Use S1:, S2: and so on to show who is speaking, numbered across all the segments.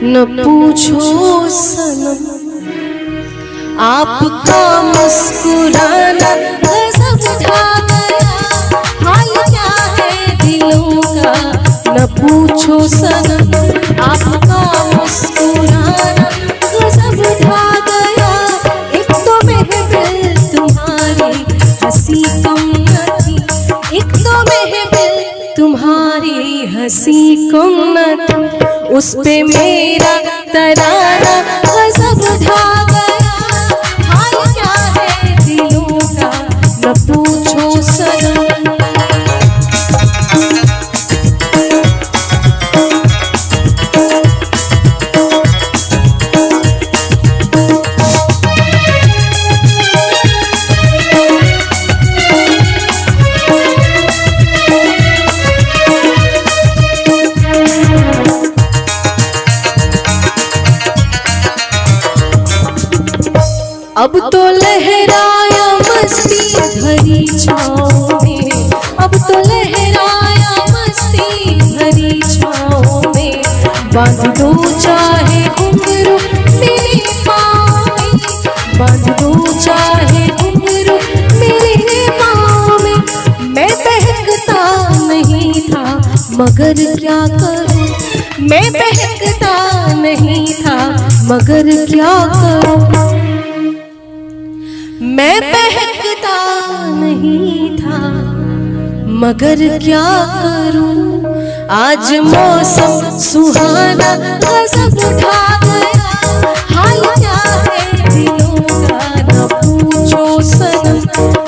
S1: न पूछो सनम, आपका मुस्कुराना गजब ढा गया। हाल क्या है दिलों का न पूछो सनम, आपका मुस्कुराना गजब ढा गया। एक तो महफिल तुम्हारी हंसी कम न थी, एक तो महफिल तुम्हारी हंसी कम न थी, उस पे मेरा तराना गजब ढा गया। हाल क्या है दिलों का न पूछो सनम। अब तो लहराया मस्ती भरी छाँव में, अब तो लहराया मस्ती भरी छाँव में। बांध दो चाहे घुंघरू मेरे पाँव में, बांध दो चाहे घुंघरू मेरे पाँव में। मैं बहकता नहीं था मगर क्या करूँ, मैं बहकता नहीं था मगर क्या करूँ, मैं बहकता नहीं था मगर क्या करूं। आज मौसम सुहाना गजब ढा गया। हाल क्या है दिलों का न पूछो सनम,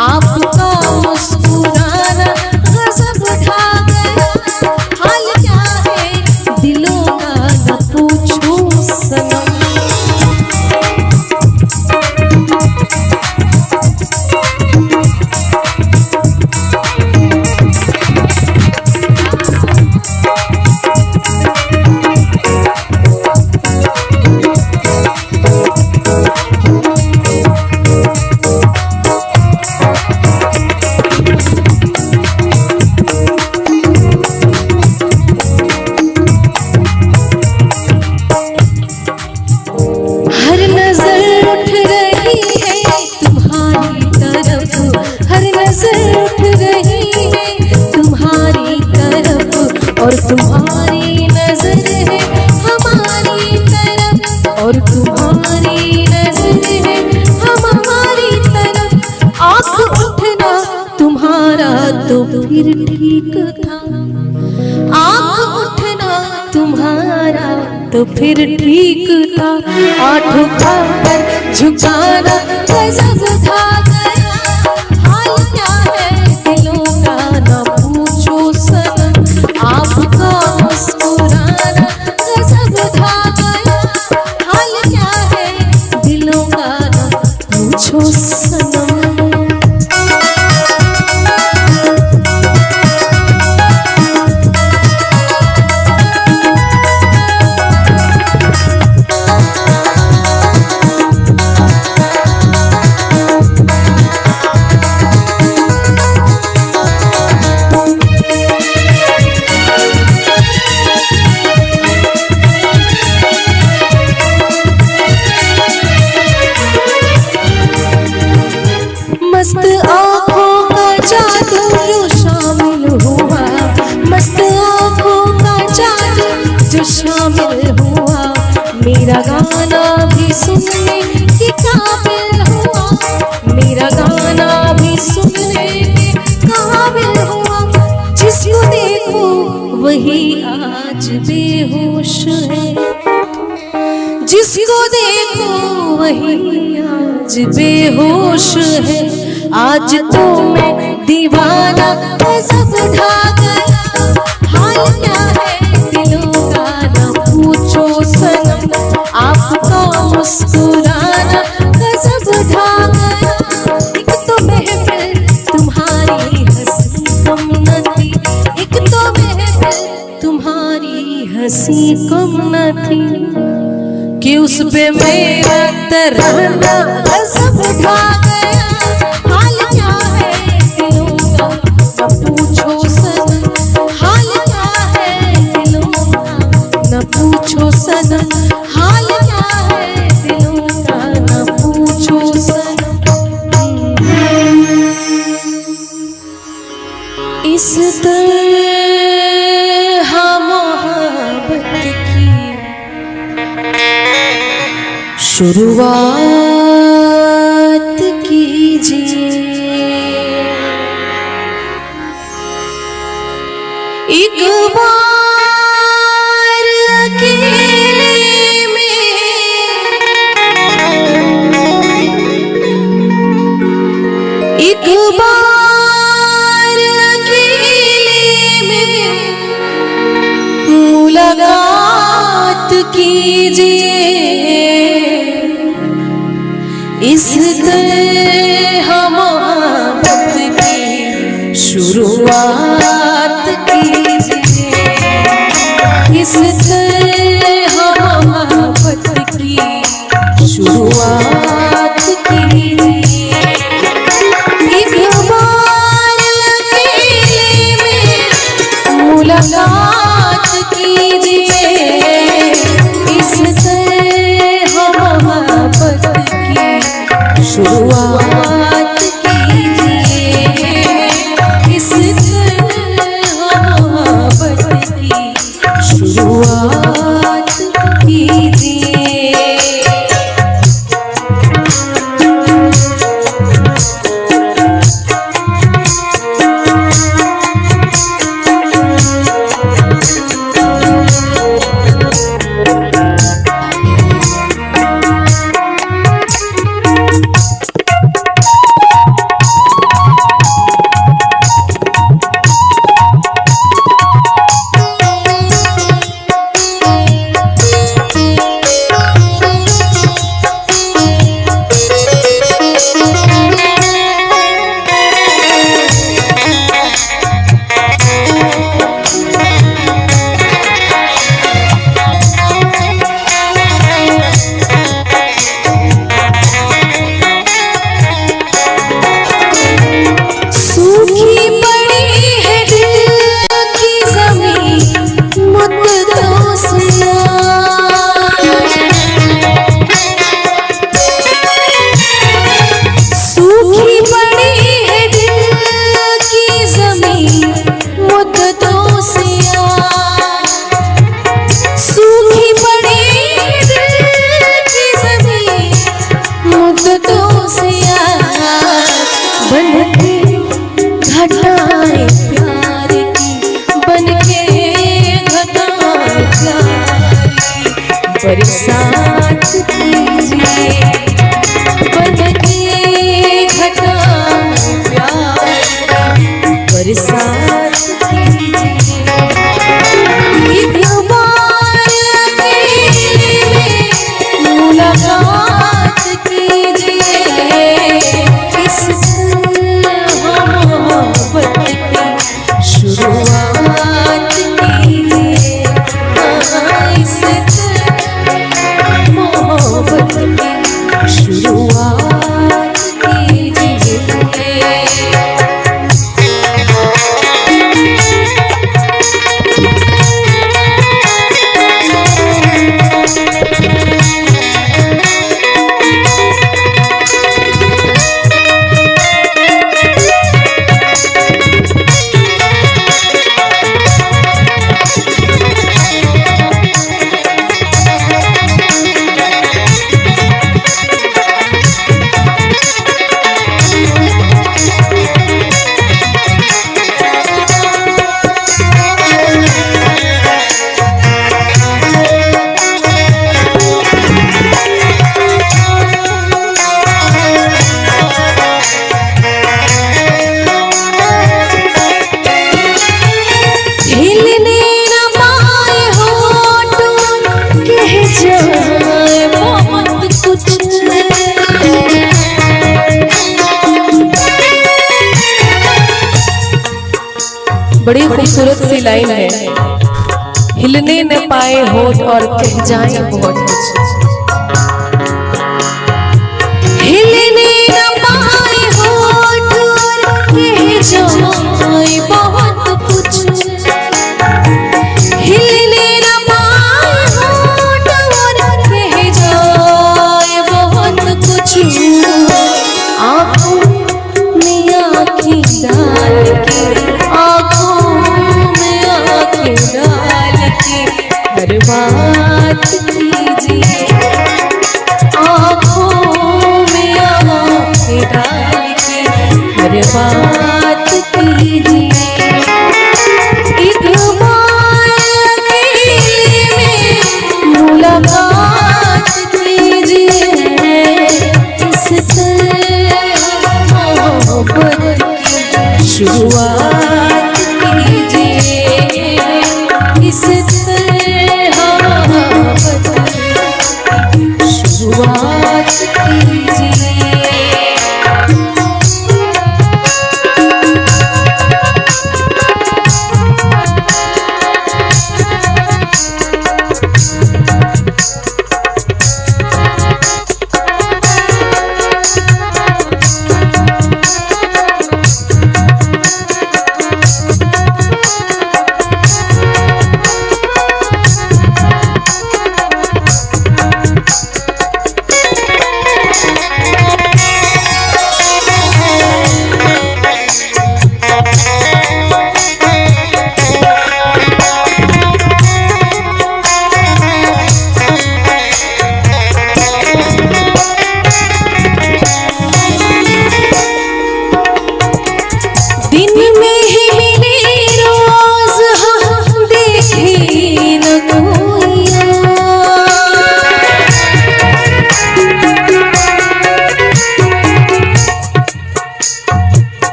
S1: आपका मुस्कुराना गजब ढा गया। हाल क्या है दिलों का न पूछो सनम। और तुम्हारी नजर है हमारी तरफ, और तुम्हारी नजर है हमारी तरफ। आँख उठना तुम्हारा तो फिर ठीक था, आँख उठना तुम्हारा तो फिर ठीक था। आँख उठाकर झुकाना गजब ढा गया। हाल क्या है दिलों का न पूछो सनम, आपका मुस्कुराना गजब ढा गया। हाल क्या है दिलों का न पूछो सनम। मस्त आँखों का जादू जो शामिल हुआ, मस्त आँखों का जादू जो शामिल हुआ। मेरा गाना भी सुनने के काबिल हुआ, मेरा गाना भी सुनने के काबिल हुआ। जिसको देखो वही आज बेहोश है, जिसको देखो वही आज बेहोश है। आज तो मैं दीवाना गजब ढा गया। हाल क्या है दिलों का न पूछो सनम, आपका मुस्कुराना गजब ढा गया। एक तो महफिल तुम्हारी हंसी कम न थी, एक तो महफिल तुम्हारी हंसी कम न थी, कि उस पे मेरा तराना गजब ढा गया। हाल क्या है दिलों का न पूछो सनम, हाल क्या है दिलों का न पूछो सनम। तरह मोहब्बत की शुरुआत कीजिए। एक बार अकेले में एक बार अकेले में मुलाकात कीजिए। इस तरह मोहब्बत की शुरुआत कीजिए। इस तरह मोहब्बत की शुरुआत कीजिए। एक बार अकेले में मुलाकात कीजिए। इस तरह मोहब्बत की शुरुआत कीजिए। इस तरह मोहब्बत की शुरुआत कीजिए। घटाएं प्यार की बनके घटाएं प्यार की बरसात कीजिए। बनके घटाएं प्यार की बरसात कीजिए। एक बार अकेले में मुलाकात कीजिए। इस शुरुआत कीजिए। इस मोहब्बत की शुरुआत कीजिए। बड़ी खूबसूरत सी लाइन है। हिलने न पाए होठ और कह जाए बहुत कुछ। हिलने न पाए होठ और कह जाए बहुत कुछ। हिलने न पाए होठ और कह जाए बहुत कुछ। आँखों में आँखें डाल के आँखों बात कीजिए, आँखों में आँखें डाल के हर बात कीजिए। एक बार अकेले में मुलाकात कीजिए, इस तरह मोहब्बत की शुरुआत कीजिए, इस तरह मोहब्बत की शुरुआत कीजिए।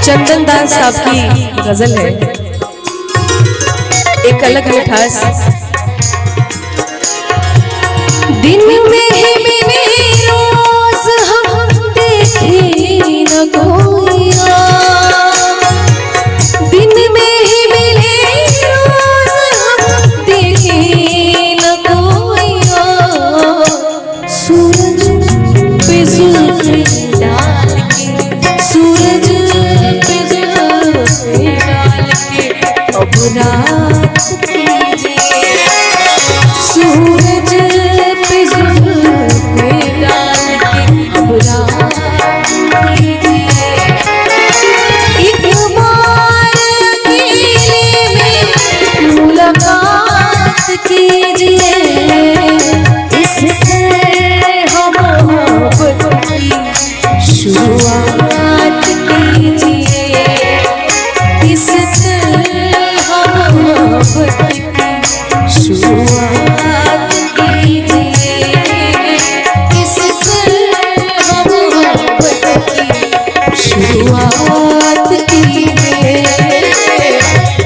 S1: चंदन दास साहब की गजल है, एक अलग मिठास। दिन में ही मिले रोज हम देखे न कोइया, दिन में ही मिले रोज हम देखे न कोइया, सूरज पे जुल्फ़े डाल के, सूरज अब रात कीजिए, सूरज पे जुल्फ़े डाल के अब रात कीजिए। एक बार अकेले में मुलाकात कीजिए, इस तरह मोहब्बत की शुरुआत कीजिए, इस शुरुआत कीजिए, इस तरह मोहब्बत की शुरुआत कीजिए,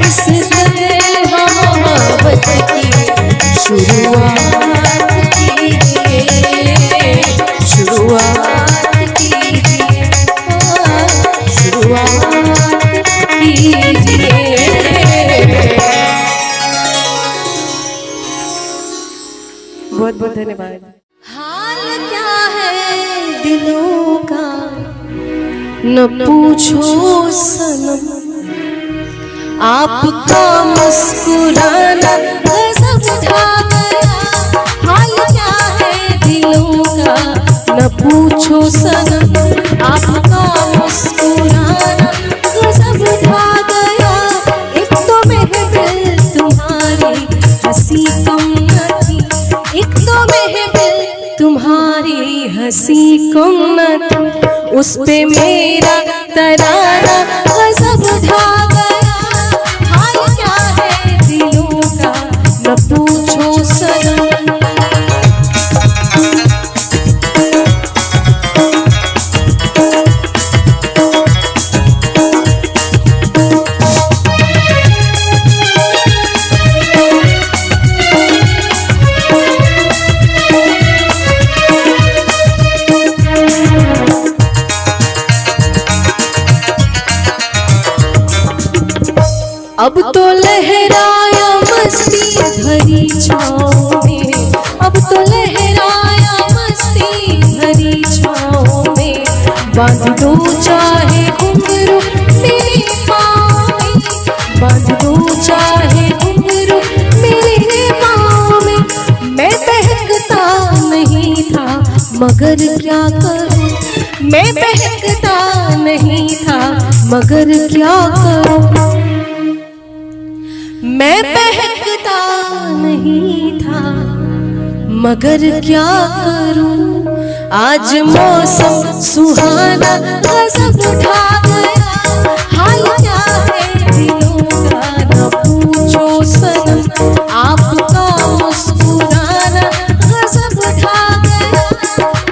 S1: इस तरह मोहब्बत की शुरुआत कीजिए, शुरुआत कीजिए, शुरुआत कीजिए। बहुत बहुत धन्यवाद। हाल क्या है दिलों का न पूछो सनम, आपका मुस्कुराना गज़ब ढा गया। हाल क्या है दिलों का न पूछो सनम, आपका मुस्कुराना गज़ब ढा गया। एक तो महफिल तुम्हारी हंसी कम न थी, एक तो महफिल तुम्हारी हंसी कम न थी, उस पे मेरा तराना गज़ब ढा गया। हाल क्या है दिलों का न पूछो सनम। अब तो लहराया मस्ती भरी छाँव में, अब तो लहराया मस्ती भरी छाँव में, बांध दो चाहे घुंघरू मेरे पाँव में, बांध दो चाहे घुंघरू मेरे पाँव में। मैं बहकता नहीं था मगर क्या करूँ, मैं बहकता नहीं था मगर क्या करूँ, मैं बहकता नहीं था मगर क्या करूं आज मौसम सुहाना गजब उठा गया। हाल क्या है दिलों का न पूछो सनम, आपका मुस्कुराना गजब उठा गया।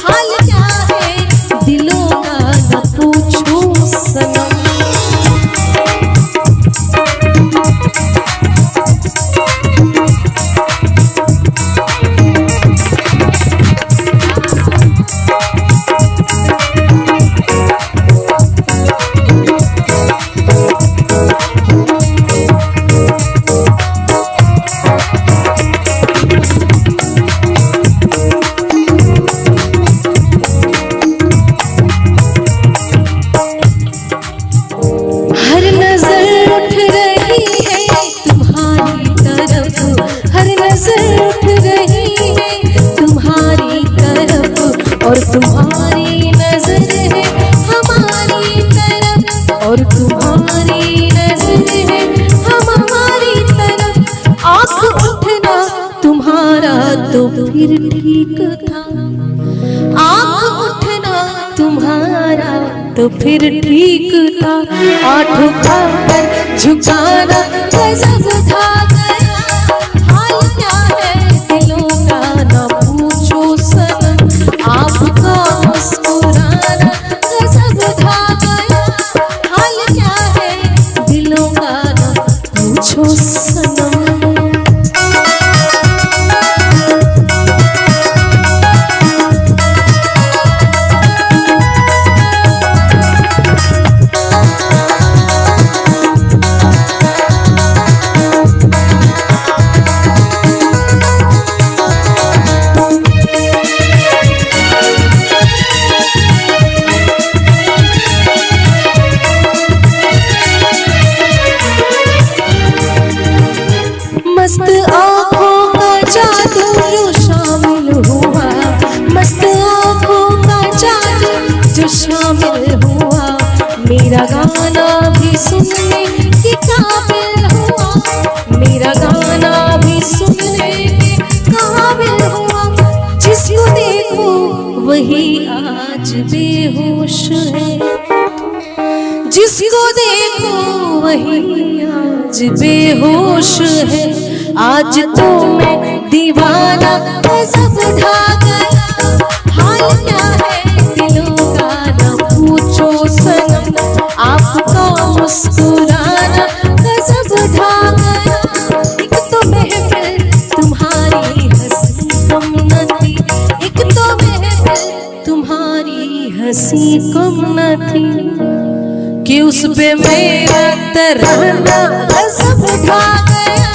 S1: हाल क्या है दिलों का न पूछो सनम। और तुम्हारी नजर है हमारी तरफ, और तुम्हारी नजर है हमारी तरफ। आँख उठना तुम्हारा तो फिर ठीक था, आँख उठना तुम्हारा तो फिर ठीक था। आँख उठाकर झुकाना गजब उठा गया। हाल क्या है दिलों का ना पूछो सनम, आपका मुस्कुराना गजब उठा गया। हाल क्या है दिलों का ना पूछो सनम। मस्त आँखों का जादू जो शामिल हुआ, मस्त आँखों का जादू जो शामिल हुआ। मेरा गाना भी सुनने के काबिल हुआ, मेरा गाना भी सुनने के काबिल हुआ। जिसको देखो वही आज बेहोश है, जिसको देखो वही आज बेहोश है। आज तो मैं दीवाना गजब उठा गया। हाल क्या है दिलों का ना पूछो सनम, आपका मुस्कुराना गजब उठा गया। एक तो महफिल तुम्हारी हंसी कम न थी, एक तो महफिल तुम्हारी हंसी कम न थी, कि उस पे मेरा तराना गजब उठा गया।